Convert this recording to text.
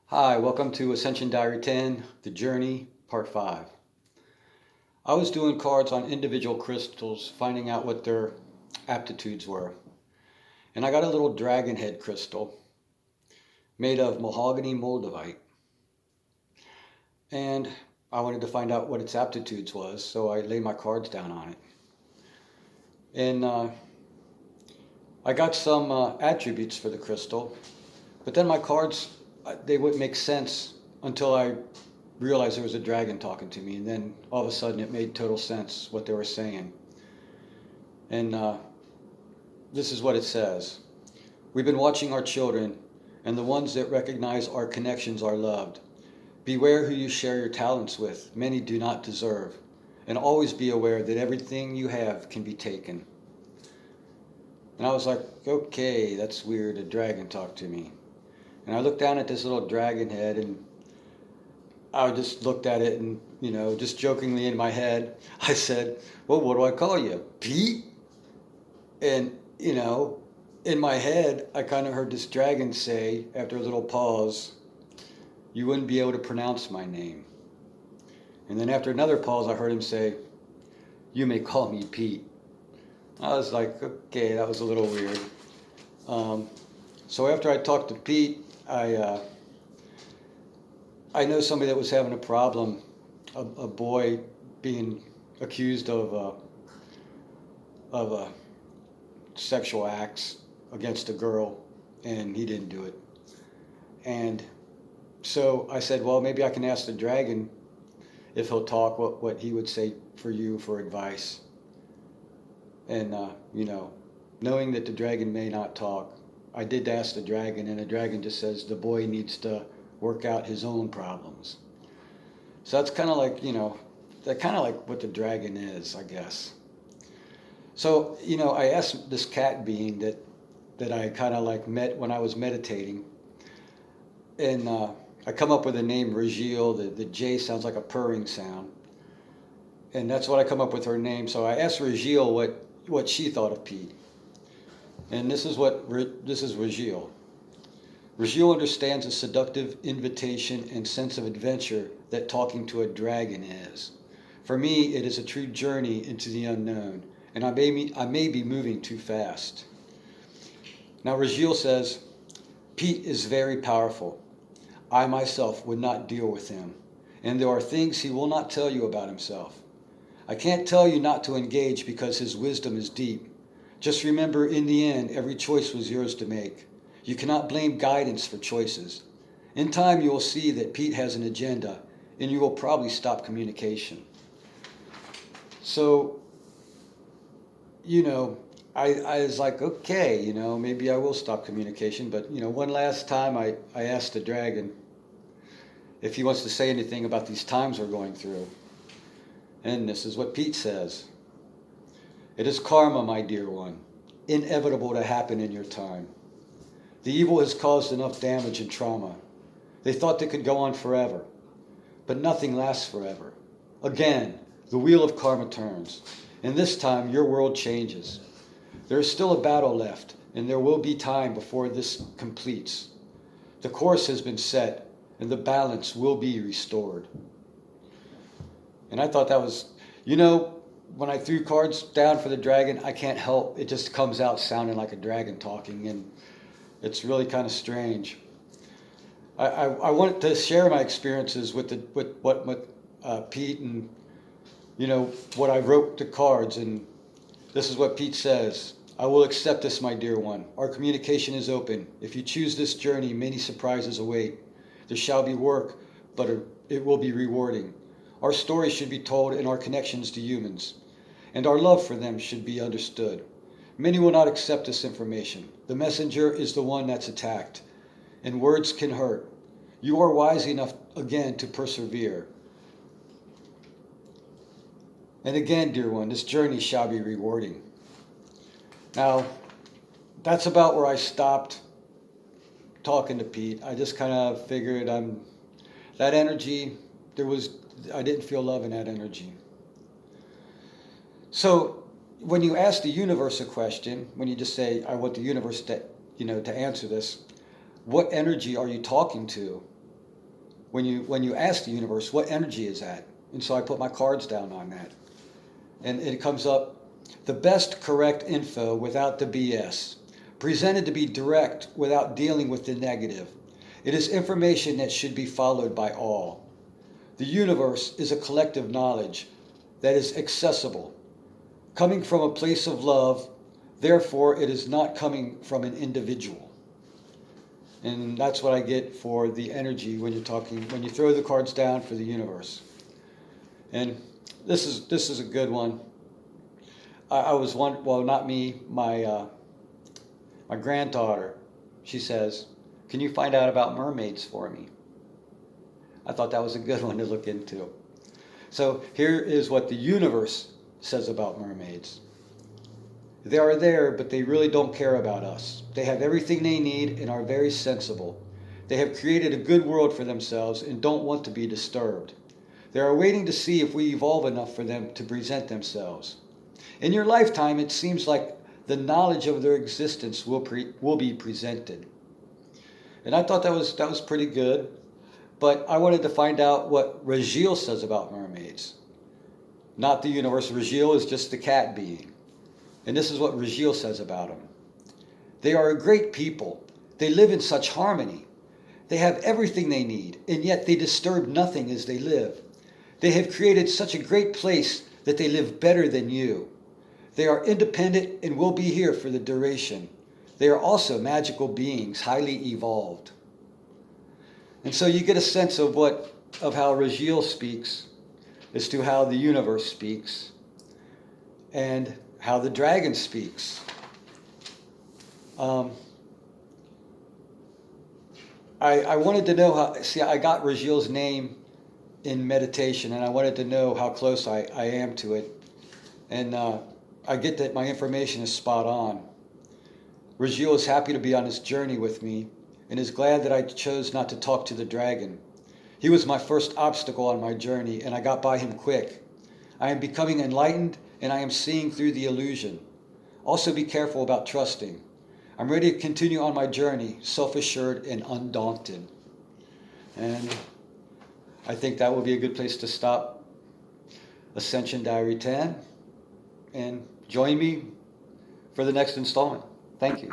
Hi, welcome to Ascension Diary 10, The Journey, Part 5. I was doing cards on individual crystals, finding out what their aptitudes were. And I got a little dragon head crystal made of mahogany moldavite. And I wanted to find out what its aptitudes was, so I laid my cards down on it. And I got some attributes for the crystal, but then my cards, they wouldn't make sense until I realized there was a dragon talking to me, and then all of a sudden it made total sense what they were saying. And this is what it says. We've been watching our children, and the ones that recognize our connections are loved. Beware who you share your talents with. Many do not deserve. And always be aware that everything you have can be taken. And I was like, okay, that's weird. A dragon talked to me. And I looked down at this little dragon head, and I just looked at it and, just jokingly in my head, I said, well, what do I call you? Pete? And, in my head, I kind of heard this dragon say, after a little pause, you wouldn't be able to pronounce my name. And then after another pause, I heard him say, you may call me Pete. I was like, okay, that was a little weird. So after I talked to Pete, I know somebody that was having a problem, a boy being accused of sexual acts against a girl, and he didn't do it. And so I said, well, maybe I can ask the dragon if he'll talk, what he would say for you for advice. And, knowing that the dragon may not talk, I did ask the dragon, and the dragon just says the boy needs to work out his own problems. So that's kind of like, that kind of like what the dragon is, I guess. So, I asked this cat being that I kind of like met when I was meditating, and I come up with the name Regile. The J sounds like a purring sound, and that's what I come up with her name. So I asked Regile what she thought of Pete, and this is Regile. Regile understands the seductive invitation and sense of adventure that talking to a dragon is. For me, it is a true journey into the unknown, and I may be moving too fast. Now, Regile says, Pete is very powerful. I myself would not deal with him, and there are things he will not tell you about himself. I can't tell you not to engage because his wisdom is deep. Just remember, in the end, every choice was yours to make. You cannot blame guidance for choices. In time, you will see that Pete has an agenda, and you will probably stop communication. So, I was like, okay, maybe I will stop communication. But, one last time I asked the dragon if he wants to say anything about these times we're going through. And this is what Pete says. It is karma, my dear one, inevitable to happen in your time. The evil has caused enough damage and trauma. They thought they could go on forever, but nothing lasts forever. Again, the wheel of karma turns, and this time your world changes. There is still a battle left, and there will be time before this completes. The course has been set, and the balance will be restored. And I thought that was, when I threw cards down for the dragon, I can't help, it just comes out sounding like a dragon talking, and it's really kind of strange. I wanted to share my experiences with Pete, and what I wrote the cards, and this is what Pete says. I will accept this, my dear one. Our communication is open. If you choose this journey, many surprises await. There shall be work, but it will be rewarding. Our story should be told in our connections to humans, and our love for them should be understood. Many will not accept this information. The messenger is the one that's attacked, and words can hurt. You are wise enough again to persevere. And again, dear one, this journey shall be rewarding. Now, that's about where I stopped talking to Pete. I just kind of figured that energy, I didn't feel love in that energy. So when you ask the universe a question, when you just say, I want the universe to answer this, what energy are you talking to? when you ask the universe, what energy is that? And so I put my cards down on that. And it comes up, the best correct info without the BS. Presented to be direct without dealing with the negative. It is information that should be followed by all. The universe is a collective knowledge that is accessible, coming from a place of love, therefore it is not coming from an individual. And that's what I get for the energy when you throw the cards down for the universe. And this is a good one. I was one, well, not me, my granddaughter, she says, can you find out about mermaids for me? I thought that was a good one to look into. So here is what the universe says about mermaids. They are there, but they really don't care about us. They have everything they need and are very sensible. They have created a good world for themselves and don't want to be disturbed. They are waiting to see if we evolve enough for them to present themselves. In your lifetime, it seems like the knowledge of their existence will be presented. And I thought that was pretty good, but I wanted to find out what Rajiel says about mermaids. Not the universe. Rajiel is just the cat being. And this is what Rajiel says about them. They are a great people. They live in such harmony. They have everything they need, and yet they disturb nothing as they live. They have created such a great place that they live better than you. They are independent and will be here for the duration. They are also magical beings, highly evolved. And so you get a sense of how Rajiel speaks as to how the universe speaks and how the dragon speaks. I wanted to know I got Rajiel's name in meditation, and I wanted to know how close I am to it. And I get that my information is spot on. Rajiel is happy to be on this journey with me and is glad that I chose not to talk to the dragon. He was my first obstacle on my journey, and I got by him quick. I am becoming enlightened, and I am seeing through the illusion. Also be careful about trusting. I'm ready to continue on my journey, self-assured and undaunted. And I think that will be a good place to stop Ascension Diary 10. And join me for the next installment. Thank you.